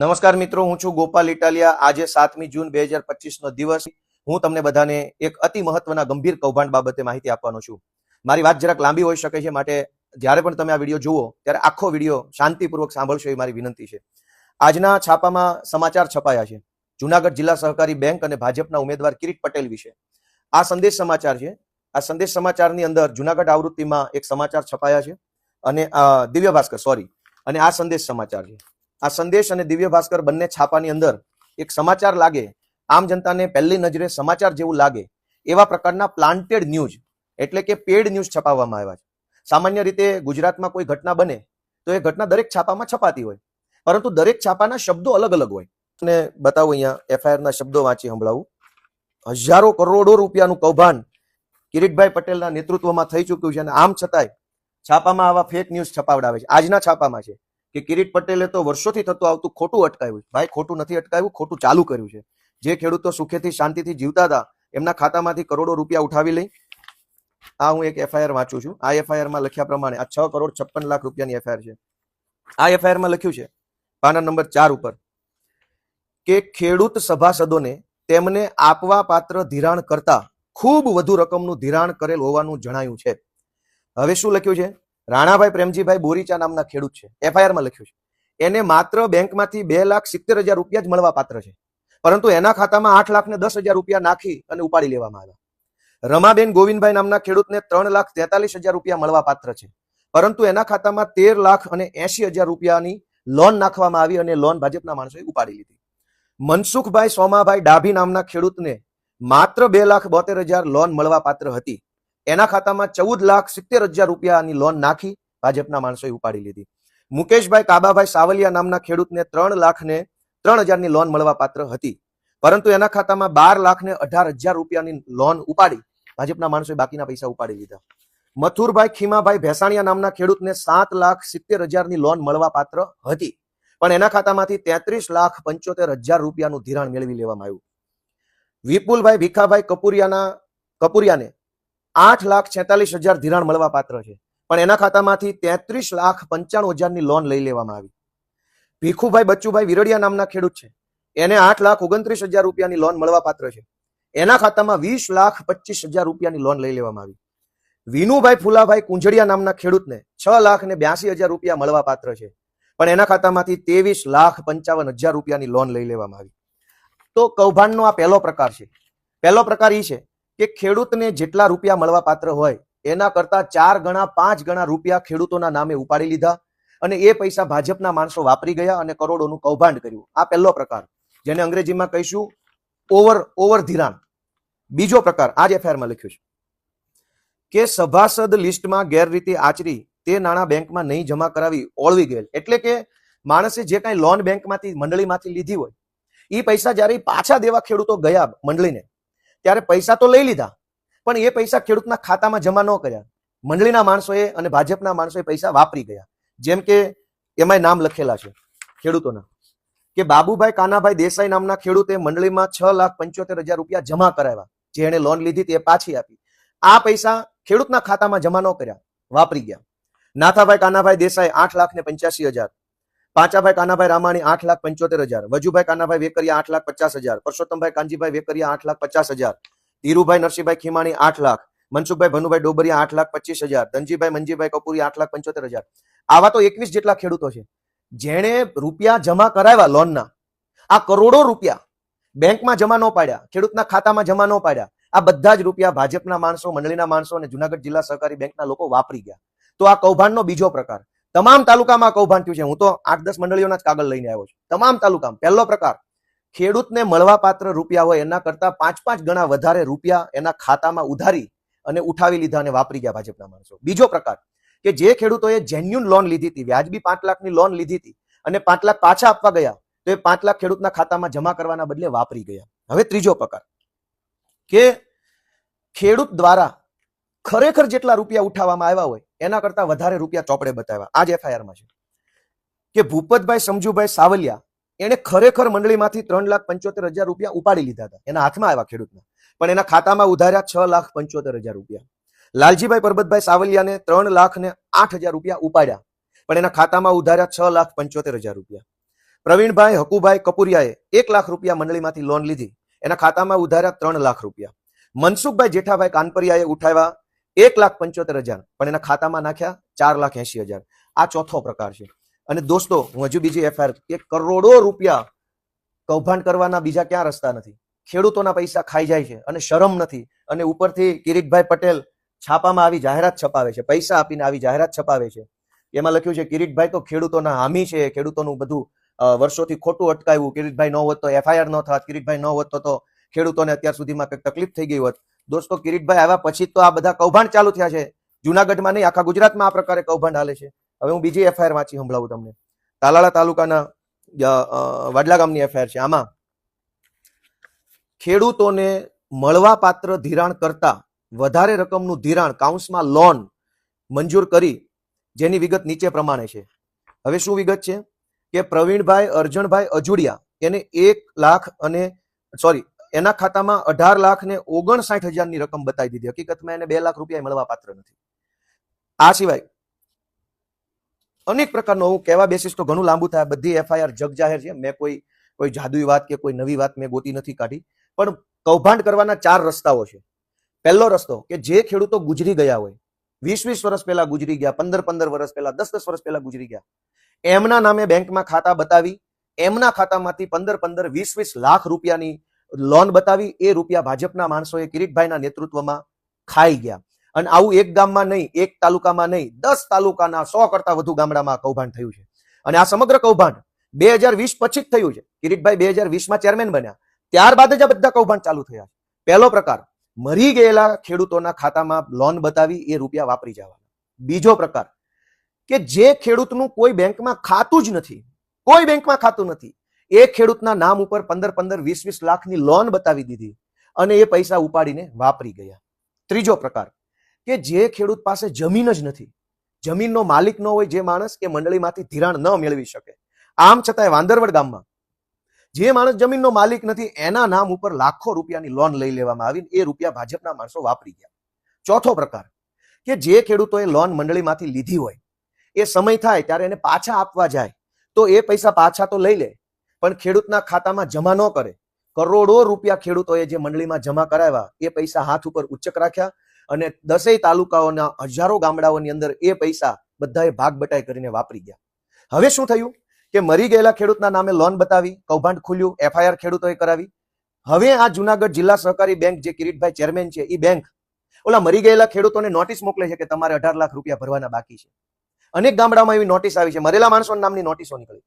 નમસ્કાર મિત્રો, હું છું ગોપાલ ઇટાલિયા। આજે 7મી જૂન 2025 નો દિવસ હું તમને બધાને એક અતિ મહત્વના ગંભીર કૌભાંડ બાબતે માહિતી આપવાનો છું। મારી વાત જરાક લાંબી હોઈ શકે છે, માટે જ્યારે પણ તમે આ વિડીયો જુઓ ત્યારે આખો વિડીયો શાંતિપૂર્વક સાંભળશો એ મારી વિનંતી છે। આજના છાપામાં સમાચાર છપાયા છે જૂનાગઢ જિલ્લા સહકારી બેંક અને ભાજપના ઉમેદવાર કિરીટ પટેલ વિશે। આ સંદેશ સમાચાર છે। આ સંદેશ સમાચારની અંદર જૂનાગઢ આવૃત્તિમાં એક સમાચાર છપાયા છે અને દિવ્ય ભાસ્કર અને આ સંદેશ સમાચાર છે। આ સંદેશ અને દિવ્ય ભાસ્કર બંને છાપાની અંદર એક સમાચાર લાગે, આમ જનતાને પહેલી નજરે સમાચાર જેવું લાગે એવા પ્રકારના પ્લાન્ટેડ ન્યૂઝ એટલે કે પેડ ન્યૂઝ છપાવવામાં આવ્યા છે। સામાન્ય રીતે ગુજરાતમાં કોઈ ઘટના બને તો એ ઘટના દરેક છાપામાં છપાતી હોય, પરંતુ દરેક છાપાના શબ્દો અલગ અલગ હોય। અને બતાવું, અહીંયા એફઆઈઆર ના શબ્દો વાંચી સંભળાવું। હજારો કરોડો રૂપિયાનું કૌભાંડ કિરીટભાઈ પટેલના નેતૃત્વમાં થઈ ચૂક્યું છે અને આમ છતાંય છાપામાં આવા ફેક ન્યૂઝ છપાવડાવે છે। આજના છાપામાં છે કે કિરીટ પટેલે તો વર્ષોથી થતું આવતું ખોટું અટકાવ્યું। ભાઈ, ખોટું નથી અટકાવ્યું, ખોટું ચાલુ કર્યું છે। જે ખેડૂતો સુખેથી શાંતિથી જીવતા હતા એમના ખાતામાંથી કરોડો રૂપિયા ઉઠાવી લઈ। આ હું એક એફઆઈઆર વાંચું છું। આ એફઆઈઆર માં લખ્યા પ્રમાણે આ 6,56,00,000 રૂપિયાની એફઆઈઆર છે। આ એફઆઈઆર માં લખ્યું છે પાના નંબર 4 ઉપર કે ખેડૂત સભાસદોને તેમને આપવા પાત્ર ધિરાણ કરતા ખૂબ વધુ રકમનું ધિરાણ કરેલ હોવાનું જણાયું છે। હવે શું લખ્યું છે? રાણાભાઈ પ્રેમજીભાઈ બોરીચા નામના ખેડૂત છે, એફઆઈઆર માં લખ્યું છે એને માત્ર બેંકમાંથી 2,70,000 રૂપિયા જ મળવા પાત્ર છે, પરંતુ એના ખાતામાં 8,10,000 રૂપિયા નાખી અને ઉપાડી લેવામાં આવ્યા। રમાબેન ગોવિંદભાઈ નામના ખેડૂતને 3,43,000 રૂપિયા મળવા પાત્ર છે, પરંતુ એના ખાતામાં 13,80,000 રૂપિયાની લોન નાખવામાં આવી અને લોન ભાજપના માણસોએ ઉપાડી લીધી। મનસુખભાઈ સોમાભાઈ ડાભી નામના ખેડૂતને માત્ર 2,72,000 લોન મળવા પાત્ર હતી, એના ખાતામાં 14,70,000 રૂપિયાની લોન નાખી ભાજપના માણસોએ ઉપાડી લીધી। મુકેશભાઈ કાબાભાઈ સાવલિયા નામના ખેડૂતને 3,03,000 ની લોન મળવા પાત્ર હતી, પરંતુ એના ખાતામાં 12,18,000 રૂપિયાની લોન ઉપાડી ભાજપના માણસોએ બાકીના પૈસા ઉપાડી લીધા। મથુરભાઈ ખીમાભાઈ ભેસાણીયા નામના ખેડૂતને 7,70,000 ની લોન મળવા પાત્ર હતી, પણ એના ખાતામાંથી 33,75,000 રૂપિયાનું ધિરાણ મેળવી લેવામાં આવ્યું। વિપુલભાઈ ભીખાભાઈ કપુરિયાને 8,46,000 ધિરાણ મળવા પાત્ર છે, પણ એના ખાતામાંથી 33,95,000 ની લોન લઈ લેવામાં આવી। ભીખુભાઈ બચ્ચુભાઈ વિરડિયા નામના ખેડૂત છે, એને 8,29,000 રૂપિયાની લોન મળવા પાત્ર છે, એના ખાતામાં 20,25,000 રૂપિયાની લોન લઈ લેવામાં આવી। વિનુભાઈ ફુલાભાઈ કુંજડિયા નામના ખેડૂતને 6,82,000 રૂપિયા મળવા પાત્ર છે, પણ એના ખાતામાંથી 23,55,000 રૂપિયાની લોન લઈ લેવામાં આવી। તો કૌભાંડનો આ પહેલો પ્રકાર છે। પહેલો પ્રકાર એ છે કે ખેડૂતને જેટલા રૂપિયા મળવા પાત્ર હોય એના કરતા 4 ગણા 5 ગણા રૂપિયા ખેડૂતોના નામે ઉપાડી લીધા અને એ પૈસા ભાજપના માણસો વાપરી ગયા અને કરોડોનું કૌભાંડ કર્યું। આ પહેલો પ્રકાર, જેને અંગ્રેજીમાં કહીશું ઓવર ધિરાણ। બીજો પ્રકાર આ જ એફઆઈઆરમાં લખ્યું છે કે સભાસદ લિસ્ટમાં ગેરરીતિ આચરી તે નાણાં બેંકમાં નહીં જમા કરાવી ઓળવી ગયેલ, એટલે કે માણસે જે કાંઈ લોન બેંકમાંથી મંડળીમાંથી લીધી હોય એ પૈસા જ્યારે પાછા દેવા ખેડૂતો ગયા મંડળીને ત્યારે પૈસા તો લઈ લીધા, પણ એ પૈસા ખેડૂતના ખાતામાં જમા ન કર્યા। મંડળીના માણસોએ અને ભાજપના માણસોએ પૈસા વાપરી ગયા। જેમ કે એમાંય નામ લખેલા છે ખેડૂતોના કે બાબુભાઈ કાનાભાઈ દેસાઈ નામના ખેડૂતે મંડળીમાં 6,75,000 રૂપિયા જમા કરાવ્યા, જે એને લોન લીધી તે પાછી આપી। આ પૈસા ખેડૂતના ખાતામાં જમા ન કર્યા, વાપરી ગયા। નાથાભાઈ કાનાભાઈ દેસાઈ 8,85,000, પાંચાભાઈ કાનાભાઈ રામાણી 8,75,000, વજુભાઈ કાનાભાઈ વેકરિયા 8,50,000, પરસોત્તમભાઈ કાનજીભાઈ વેકરિયા 8,50,000, ધીરુભાઈ નરસિંહભાઈ ખીમાણી 8 લાખ, મનસુખભાઈ ભનુભાઈ ડોબરિયા 8,25,000, ધનજીભાઈ મંજીભાઈ કપૂરિયા 8,75,000। આવા તો 21 જેટલા ખેડૂતો છે જેણે રૂપિયા જમા કરાવ્યા લોનના। આ કરોડો રૂપિયા બેંકમાં જમા ન પાડ્યા, ખેડૂતના ખાતામાં જમા ન પાડ્યા, આ બધા જ રૂપિયા ભાજપના માણસો, મંડળીના માણસો અને જુનાગઢ જિલ્લા સહકારી બેંકના લોકો વાપરી ગયા। તો આ કૌભાંડનો બીજો પ્રકાર। તમામ તાલુકામાં કૌભાંડ થયું છે। હું તો 8-10 મંડળીઓના જ કાગળ લઈને આવ્યો છું, તમામ તાલુકામાં। પહેલો પ્રકાર, ખેડૂતને મળવા પાત્ર રૂપિયા હોય એના કરતા 5-5 ગણા વધારે રૂપિયા એના ખાતામાં ઉધારી અને ઉઠાવી લીધા અને વાપરી ગયા ભાજપના માણસો। બીજો પ્રકાર કે જે ખેડૂતોએ જેન્યુન લોન લીધી હતી, વ્યાજબી 5 લાખની લોન લીધી હતી અને 5 લાખ પાછા આપવા ગયા તો એ 5 લાખ ખેડૂતના ખાતામાં જમા કરવાના બદલે વાપરી ગયા। હવે ત્રીજો પ્રકાર કે ખેડૂત દ્વારા ખરેખર જેટલા રૂપિયા ઉઠાવવામાં આવ્યા હોય એના કરતા વધારે રૂપિયા ચોપડે બતાવ્યા। આ જ એફઆઈઆરમાં છે કે ભૂપતભાઈ સમજુભાઈ સાવલિયા એને ખરેખર મંડળીમાંથી 3,75,000 રૂપિયા ઉપાડી લીધા હતા, એના હાથમાં આવ્યા ખેડૂતના, પણ એના ખાતામાં ઉધાર્યા 6,75,000 રૂપિયા। લાલજીભાઈ પરબતભાઈ સાવલિયાને 3,08,000 રૂપિયા ઉપાડ્યા, પણ એના ખાતામાં ઉધાર્યા 6,75,000 રૂપિયા। પ્રવીણભાઈ હકુભાઈ કપુરિયાએ 1 લાખ રૂપિયા મંડળીમાંથી લોન લીધી, એના ખાતામાં ઉધાર્યા 3 લાખ રૂપિયા. મનસુખભાઈ જેઠાભાઈ કાનપરિયાએ ઉઠાવ્યા 1,75,000 પણ એના ખાતામાં નાખ્યા 4,80,000. આ ચોથો પ્રકાર છે. અને દોસ્તો, હું હજુ બીજી એફઆઈઆર, કે કરોડો રૂપિયા કૌભાંડ કરવાના બીજા ક્યાં રસ્તા નથી. ખેડૂતોના પૈસા ખાઈ જાય છે અને શરમ નથી. અને ઉપરથી કિરીટભાઈ પટેલ છાપામાં આવી જાહેરાત છપાવે છે, પૈસા આપીને આવી જાહેરાત છપાવે છે. એમાં લખ્યું છે કિરીટભાઈ તો ખેડૂતોના હામી છે, ખેડૂતોનું બધું વર્ષોથી ખોટું અટકાવ્યું, કિરીટભાઈ ન હોત તો એફઆઈઆર ન થાત, કિરીટભાઈ ન હોત તો ખેડૂતોને અત્યાર સુધીમાં કંઈક તકલીફ થઈ ગઈ હોત. દોસ્તો, કિરીટભાઈ આવ્યા પછી તો આ બધા કૌભાંડ ચાલુ થયા છે. જુનાગઢમાં નહીં, આખા ગુજરાતમાં આ પ્રકારે કૌભાંડ હાલે છે. હવે હું બીજી એફઆઈઆર વાંચી સંભળાવું તમને. તાલાળા તાલુકાના વાડલા ગામની એફઆઈઆર છે. આમાં ખેડૂતોને મળવાપાત્ર ધિરાણ કરતા વધારે રકમનું ધિરાણ કાઉન્સમાં લોન મંજૂર કરી, જેની વિગત નીચે પ્રમાણે છે. હવે શું વિગત છે કે પ્રવીણભાઈ અરજણભાઈ અજુડિયા એને 1 લાખ અને એના ખાતામાં 18,59,000 ની રકમ બતાવી દીધી. હકીકતમાં એને 2 લાખ રૂપિયા મળવા પાત્ર નથી. આ સિવાય અનેક પ્રકારનો, હું કહેવા બેસીશ તો ઘણું લાંબુ થાય. બધી એફઆઈઆર જગ જાહેર છે. મેં કોઈ જાદુઈ વાત કે કોઈ નવી વાત મેં ગોતી નથી કાઢી. પણ કૌભાંડ કરવાના 4 રસ્તાઓ છે. પહેલો રસ્તો કે જે ખેડૂતો ગુજરી ગયા હોય, 20-20 વર્ષ પહેલા ગુજરી ગયા, 15-15 વર્ષ પહેલા, 10-10 વર્ષ પહેલા ગુજરી ગયા, એમના નામે બેંકમાં ખાતા બતાવી, એમના ખાતામાંથી 15-15, 20-20 લાખ રૂપિયાની લોન બતાવી, એ રૂપિયા ભાજપના માણસોએ કિરીટભાઈના નેતૃત્વમાં ખાઈ ગયા. અને આવું એક ગામમાં નહીં, એક તાલુકામાં નહીં, 10 તાલુકાના 100 કરતા વધુ ગામડામાં કૌભાંડ થયું છે. અને આ સમગ્ર કૌભાંડ 2020 પછી જ થયું છે. કિરીટભાઈ 2020માં ચેરમેન બન્યા, ત્યારબાદ જ આ બધા કૌભાંડ ચાલુ થયા. પહેલો પ્રકાર, મરી ગયેલા ખેડૂતોના ખાતામાં લોન બતાવી એ રૂપિયા વાપરી જવાના. બીજો પ્રકાર, કે જે ખેડૂતનું કોઈ બેંકમાં ખાતું જ નથી, કોઈ બેંકમાં ખાતું નથી, એ ખેડૂતના નામ ઉપર 15-15, 20-20 લાખની લોન બતાવી દીધી અને એ પૈસા ઉપાડીને વાપરી ગયા. ત્રીજો પ્રકાર, કે જે ખેડૂત પાસે જમીન જ નથી, જમીનનો માલિક ન હોય, જે માણસ કે મંડળીમાંથી ધિરાણ ન મેળવી શકે, આમ છતાંય વાંદરવડ ગામમાં જે માણસ જમીનનો માલિક નથી, એના નામ ઉપર લાખો રૂપિયાની લોન લઈ લેવામાં આવી, એ રૂપિયા ભાજપના માણસો વાપરી ગયા. ચોથો પ્રકાર, કે જે ખેડૂતોએ લોન મંડળીમાંથી લીધી હોય, એ સમય થાય ત્યારે એને પાછા આપવા જાય તો એ પૈસા પાછા તો લઈ લે, પણ ખેડૂતના ખાતામાં જમા ન કરે. કરોડો રૂપિયા ખેડૂતોએ જે મંડળીમાં જમા કરાવ્યા, એ પૈસા હાથ ઉપર ઉચ્ચક રાખ્યા અને 10 તાલુકાઓના હજારો ગામડાઓની અંદર એ પૈસા બધાએ ભાગ બટાઈ કરીને વાપરી ગયા. હવે શું થયું કે મરી ગયેલા ખેડૂતના નામે લોન બતાવી, કૌભાંડ ખુલ્યું, એફઆઈઆર ખેડૂતોએ કરાવી. હવે આ જુનાગઢ જિલ્લા સહકારી બેંક, જે કિરીટભાઈ ચેરમેન છે, એ બેંક ઓલા મરી ગયેલા ખેડૂતોને નોટિસ મોકલે છે કે તમારે 18 લાખ રૂપિયા ભરવાના બાકી છે. અનેક ગામડામાં એવી નોટિસ આવી છે, મરેલા માણસોના નામની નોટિસો નીકળી.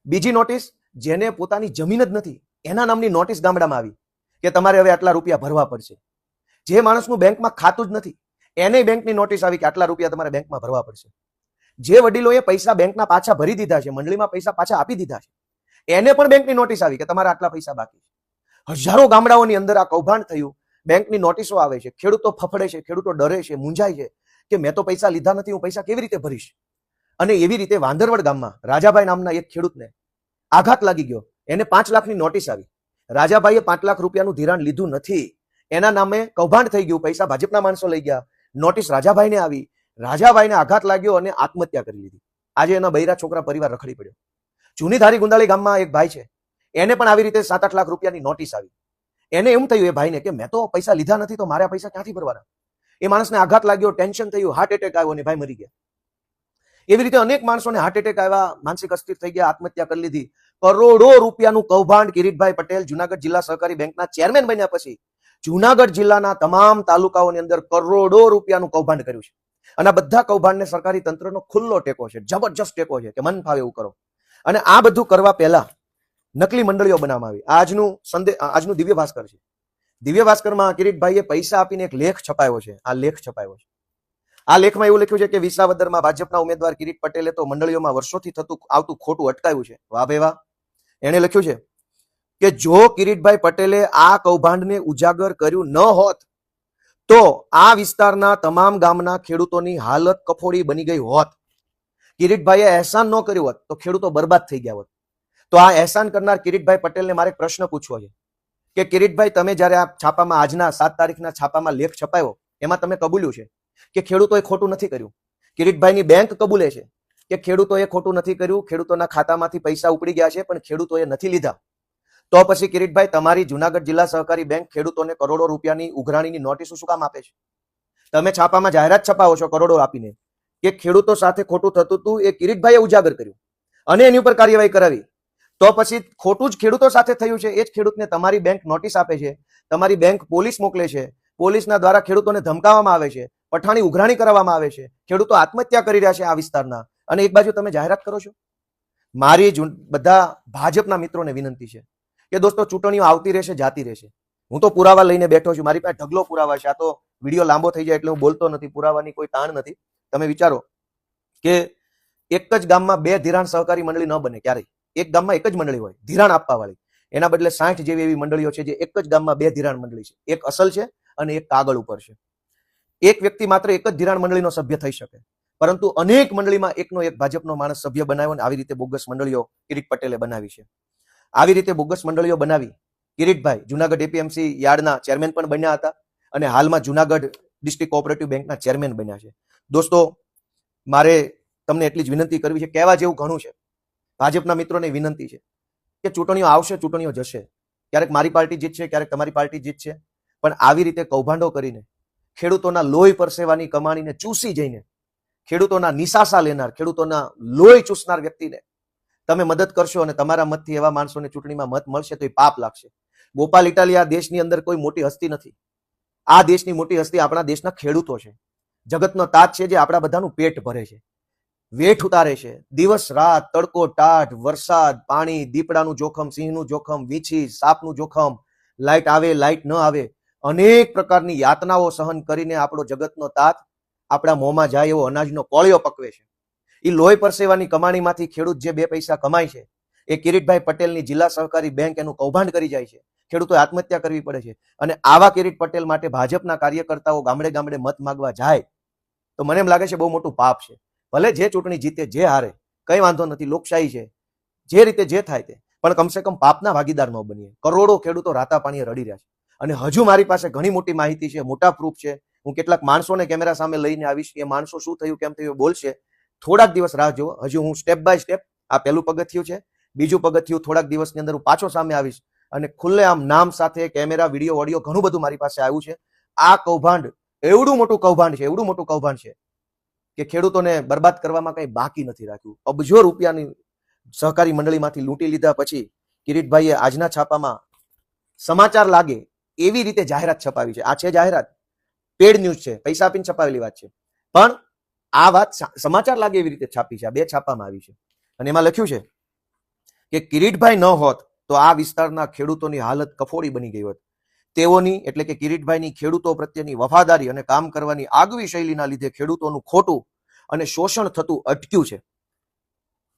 બીજી નોટિસ, જેને પોતાની જમીન જ નથી, એના નામની નોટિસ ગામડામાં આવી કે તમારે હવે આટલા રૂપિયા ભરવા પડશે. જે માણસનું બેંકમાં ખાતું જ નથી, એને બેંકની નોટિસ આવી કે આટલા રૂપિયા તમારે બેંકમાં ભરવા પડશે. જે વડીલોએ પૈસા બેંકના પાછા ભરી દીધા છે, મંડળીમાં પૈસા પાછા આપી દીધા છે, એને પણ બેંકની નોટિસ આવી કે તમારા આટલા પૈસા બાકી છે. હજારો ગામડાઓની અંદર આ કૌભાંડ થયું, બેંકની નોટિસો આવે છે, ખેડૂતો ફફડે છે, ખેડૂતો ડરે છે, મૂંઝાય છે કે મેં તો પૈસા લીધા નથી, હું પૈસા કેવી રીતે ભરીશ. અને એવી રીતે વાંદરવડ ગામમાં રાજાભાઈ નામના એક ખેડૂતને આઘાત લાગી ગયો, એને 5 લાખની નોટિસ આવી. રાજાભાઈએ 5 લાખ રૂપિયાનું ધિરાણ લીધું નથી, એના નામે કૌભાંડ થઈ ગયું, પૈસા ભાજપના માણસો લઈ ગયા, નોટિસ રાજાભાઈને આવી, રાજાભાઈને આઘાત લાગ્યો અને આત્મહત્યા કરી લીધી. આજે એના બૈરા છોકરા પરિવાર રખડી પડ્યો. જૂની ધારી ગુંદાળી ગામમાં એક ભાઈ છે, એને પણ આવી રીતે 7-8 લાખ રૂપિયાની નોટિસ આવી. એને એમ થયું એ ભાઈને કે મેં તો પૈસા લીધા નથી, તો મારે આ પૈસા ક્યાંથી ભરવાના. એ માણસને આઘાત લાગ્યો, ટેન્શન થયું, હાર્ટ એટેક આવ્યો અને ભાઈ મરી ગયા. એવી રીતે અનેક માણસોને હાર્ટ એટેક આવ્યા, માનસિક અસ્થિર થઈ ગયા, આત્મહત્યા કરી લીધી. કરોડો રૂપિયાનું કૌભાંડ કિરીટભાઈ પટેલ જુનાગઢ જિલ્લા સહકારી બેંકના ચેરમેન બન્યા પછી જુનાગઢ જિલ્લાના તમામ તાલુકાઓની અંદર કરોડો રૂપિયાનું કૌભાંડ કર્યું છે. અને બધા કૌભાંડને સરકારી તંત્રનો ખુલ્લો ટેકો છે, જબરજસ્ત ટેકો છે કે મન ફાવે એવું કરો. અને આ બધું કરવા પહેલા નકલી મંડળીઓ બનાવવામાં આવી. આજનું દિવ્ય ભાસ્કર છે. દિવ્ય ભાસ્કરમાં કિરીટભાઈએ પૈસા આપીને એક લેખ છપાયો છે. આ લેખ છપાયો છે. આ લેખમાં એવું લખ્યું છે કે વિસાવદરમાં ભાજપના ઉમેદવાર કિરીટ પટેલે તો મંડળીઓમાં વર્ષોથી થતું આવતું ખોટું અટકાવ્યું છે. વાહ ભાઈ વાહ. એને લખ્યું છે કે જો કિરીટભાઈ પટેલે આ કૌભાંડને ઉજાગર કર્યું ન હોત તો આ વિસ્તારના તમામ ગામના ખેડૂતોની હાલત કફોડી બની ગઈ હોત. કિરીટભાઈએ અહેસાન ન કર્યું હોત તો ખેડૂતો બરબાદ થઈ ગયા હોત. તો આ અહેસાન કરનાર કિરીટભાઈ પટેલને મારે એક પ્રશ્ન પૂછવો છે કે કિરીટભાઈ, તમે જયારે આ છાપામાં આજના 7 તારીખના છાપામાં લેખ છપાયો, એમાં તમે કબૂલ્યું છે કે ખેડૂતોએ ખોટું નથી કર્યું. કિરીટભાઈની બેંક કબૂલે છે કે ખેડૂતોએ ખોટું નથી કર્યું, ખેડૂતોના ખાતામાંથી પૈસા ઉપડી ગયા છે પણ ખેડૂતોએ નથી લીધા, તો પછી કિરીટભાઈ તમારી જુનાગઢ જિલ્લા સહકારી બેંક ખેડૂતોને કરોડો રૂપિયાની ઉઘરાણીની નોટિસો શું કામ આપે છે? તમે છાપામાં જાહેરાત છપાવો છો કરોડો આપીને કે ખેડૂતો સાથે ખોટું થતું હતું, એ કિરીટભાઈએ ઉજાગર કર્યું અને એની ઉપર કાર્યવાહી કરાવી. તો પછી ખોટું જ ખેડૂતો સાથે થયું છે, એ જ ખેડૂતને તમારી બેંક નોટિસ આપે છે, તમારી બેંક પોલીસ મોકલે છે, પોલીસના દ્વારા ખેડૂતોને ધમકાવવામાં આવે છે, પઠાણી ઉઘરાણી કરવામાં આવે છે, ખેડૂતો આત્મહત્યા કરી રહ્યા છે આ વિસ્તારના, અને એક બાજુ તમે જાહેરાત કરો છો. મારી બધા ભાજપના મિત્રોને વિનંતી છે કે દોસ્તો, ચૂંટણીઓ આવતી રહેશે, જાતી રહેશે. હું તો પુરાવા લઈને બેઠો છું, મારી પાસે ઢગલો પુરાવા છે. આ તો વિડીયો લાંબો થઈ જાય એટલે હું બોલતો નથી, પુરાવાની કોઈ તાણ નથી. તમે વિચારો કે એક જ ગામમાં 2 ધિરાણ સહકારી મંડળી ન બને ક્યારેય. એક ગામમાં એક જ મંડળી હોય ધિરાણ આપવા વાળી, એના બદલે 60 જેવી એવી મંડળીઓ છે જે એક જ ગામમાં 2 ધિરાણ મંડળી છે, એક અસલ છે અને એક કાગળ ઉપર છે. એક વ્યક્તિ માત્ર એક જ ધિરાણ મંડળીનો સભ્ય થઈ શકે, પરંતુ અનેક મંડળીમાં એકનો એક ભાજપનો માણસ સભ્ય બનાવ્યો અને આવી રીતે બોગસ મંડળીઓ કિરીટ પટેલે બનાવી છે. આવી રીતે બોગસ મંડળીઓ બનાવી કિરીટભાઈ જુનાગઢ એપીએમસી યાર્ડના ચેરમેન પણ બન્યા હતા અને હાલમાં જુનાગઢ ડિસ્ટ્રિક્ટ કોઓપરેટિવ બેંકના ચેરમેન બન્યા છે. દોસ્તો, મારે તમને એટલી જ વિનંતી કરવી છે, કહેવા જેવું ઘણું છે. ભાજપના મિત્રોને વિનંતી છે કે ચૂંટણીઓ આવશે, ચૂંટણીઓ જશે, ક્યારેક મારી પાર્ટી જીતશે, ક્યારેક તમારી પાર્ટી જીતશે, પણ આવી રીતે કૌભાંડો કરીને ખેડૂતોના લોહી પરસેવાની કમાણીને ચૂસી જઈને ખેડૂતોના નિશાસા લેનાર, ખેડૂતોના લોહી ચૂસનાર વ્યક્તિને તમે મદદ કરશો અને તમારા મતથી એવા માણસોને ચૂંટણીમાં મત મળશે તો એ પાપ લાગશે. ગોપાલ ઇટાલિયા દેશની અંદર કોઈ મોટી હસ્તી નથી. આ દેશની મોટી હસ્તી આપણા દેશના ખેડૂતો છે. જગતનો તાજ છે જે આપણા બધાનું પેટ ભરે છે, વેઠ ઉતારે છે, દિવસ રાત, તડકો ટાઢ, વરસાદ પાણી, દીપડાનું જોખમ, સિંહનું જોખમ, વીછી સાપનું જોખમ, લાઇટ આવે લાઇટ ન આવે, અનેક પ્રકારની યાતનાઓ સહન કરીને આપણો જગતનો તાત આપણા મોંમાં જાય એવો અનાજનો કોળિયો પકવે છે. એ લોહી પરસેવાની કમાણીમાંથી ખેડૂત જે 2 પૈસા કમાય છે, એ કિરીટભાઈ પટેલની જિલ્લા સહકારી બેંક એનું કૌભાંડ કરી જાય છે. ખેડૂતોએ આત્મહત્યા કરવી પડે છે. અને આવા કિરીટ પટેલ માટે ભાજપના કાર્યકર્તાઓ ગામડે ગામડે મત માંગવા જાય તો મને એમ લાગે છે બહુ મોટું પાપ છે. ભલે જે ચૂંટણી જીતે, જે હારે, કઈ વાંધો નથી, લોકશાહી છે, જે રીતે જે થાય તે, પણ કમસે કમ પાપના ભાગીદાર ન બનીએ. કરોડો ખેડૂતો રાતા પાણીએ રડી રહ્યા છે અને હજુ મારી પાસે ઘણી મોટી માહિતી છે, મોટા પ્રૂફ છે. હું કેટલાક માણસોને કેમેરા સામે લઈને આવીશ, એ માણસો શું થયું કેમ થયું બોલશે. થોડાક દિવસ રાહ જુઓ. હજુ હું સ્ટેપ બાય સ્ટેપ, આ પહેલું પગથિયું છે, બીજું પગથિયું થોડાક દિવસની અંદર હું પાછો સામે આવીશ અને ખુલ્લેઆમ નામ સાથે કેમેરા, વિડીયો, ઓડિયો ઘણું બધું મારી પાસે આવ્યું છે. આ કૌભાંડ એવડું મોટું કૌભાંડ છે, એવડું મોટું કૌભાંડ છે કે ખેડૂતોને બરબાદ કરવામાં કઈ બાકી નથી રાખ્યું. અબજો રૂપિયાની સહકારી મંડળીમાંથી લૂંટી લીધા પછી કિરીટભાઈએ આજના છાપામાં સમાચાર લાગે એવી રીતે જાહેરાત છપાવી છે. આ છે જાહેરાત, પેડ ન્યૂઝ છે, પૈસા આપીને છપાવેલી વાત છે, પણ આ વાત સમાચાર લાગે એવી રીતે છાપી છે. આ 2 છાપામાં આવી છે અને એમાં લખ્યું છે કે કિરીટભાઈ ન હોત તો આ વિસ્તારના ખેડૂતોની હાલત કફોડી બની ગઈ હોત. તેઓની એટલે કે કિરીટભાઈની ખેડૂતો પ્રત્યેની વફાદારી અને કામ કરવાની આગવી શૈલીના લીધે ખેડૂતોનું ખોટું અને શોષણ થતું અટક્યું છે.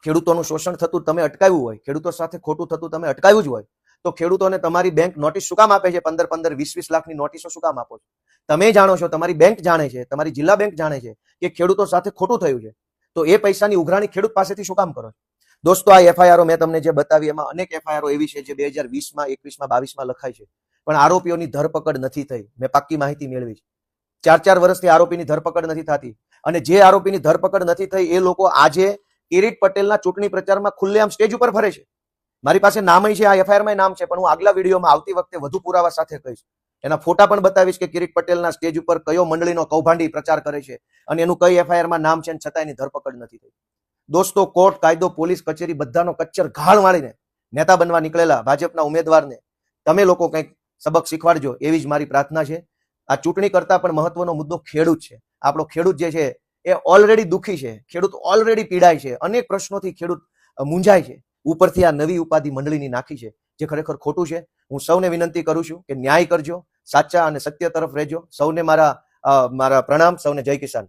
ખેડૂતોનું શોષણ થતું તમે અટકાવ્યું હોય, ખેડૂતો સાથે ખોટું થતું તમે અટકાવ્યું જ હોય, તો ખેડૂતોને તમારી બેંક નોટિસ શું કામ આપે છે? 15-15, 20-20 લાખની નોટિસો શું કામ આપો છો? તમે જાણો છો, તમારી બેંક જાણે છે, તમારી જિલ્લા બેંક જાણે છે કે ખેડૂતો સાથે ખોટું થયું છે, તો એ પૈસાની ઉઘરાણી ખેડૂત પાસેથી શું કામ કરો? દોસ્તો, આ એફઆઈઆરો મેં તમને જે બતાવી એમાં અનેક એફઆઈઆરો એવી છે જે 2020માં, 21માં, 22માં લખાય છે, પણ આરોપીઓની ધરપકડ નથી થઈ. મેં પાક્કી માહિતી મેળવી છે. 4-4 વર્ષથી આરોપીની ધરપકડ નથી થતી અને જે આરોપીની ધરપકડ નથી થઈ એ લોકો આજે કિરીટ પટેલના ચૂંટણી પ્રચારમાં ખુલ્લેઆમ સ્ટેજ ઉપર ફરે છે. મારી પાસે નામ છે, આ એફઆઈઆરમાં નામ છે, પણ હું આગલા વિડીયોમાં આવતી વખતે વધુ પુરાવા સાથે કહીશ. એના ફોટા પણ બતાવીશ કે કિરીટ પટેલના સ્ટેજ ઉપર કયો મંડળીનો કૌભાંડી પ્રચાર કરે છે અને એનું કઈ એફઆઈઆરમાં નામ છે, છતાં એની ધરપકડ નથી થઈ. દોસ્તો, કોર્ટ, કાયદો, પોલીસ કચેરી બધાનો કચ્ચર ઘાણ વાળીને નેતા બનવા નીકળેલા ભાજપના ઉમેદવારને તમે લોકો કંઈક સબક શીખવાડજો એવી જ મારી પ્રાર્થના છે. આ ચૂંટણી કરતા પણ મહત્વનો મુદ્દો ખેડૂત છે. આપણો ખેડૂત જે છે એ ઓલરેડી દુઃખી છે, ખેડૂત ઓલરેડી પીડાય છે, અનેક પ્રશ્નોથી ખેડૂત મૂંઝાય છે. ઉપરથી આ નવી ઉપાધિ મંડળીની નાખી છે જે ખરેખર ખોટું છે. હું સૌને વિનંતી કરું છું કે ન્યાય કરજો, સાચા અને સત્ય તરફ રહેજો. સૌને મારા પ્રણામ, સૌને જય કિસાન.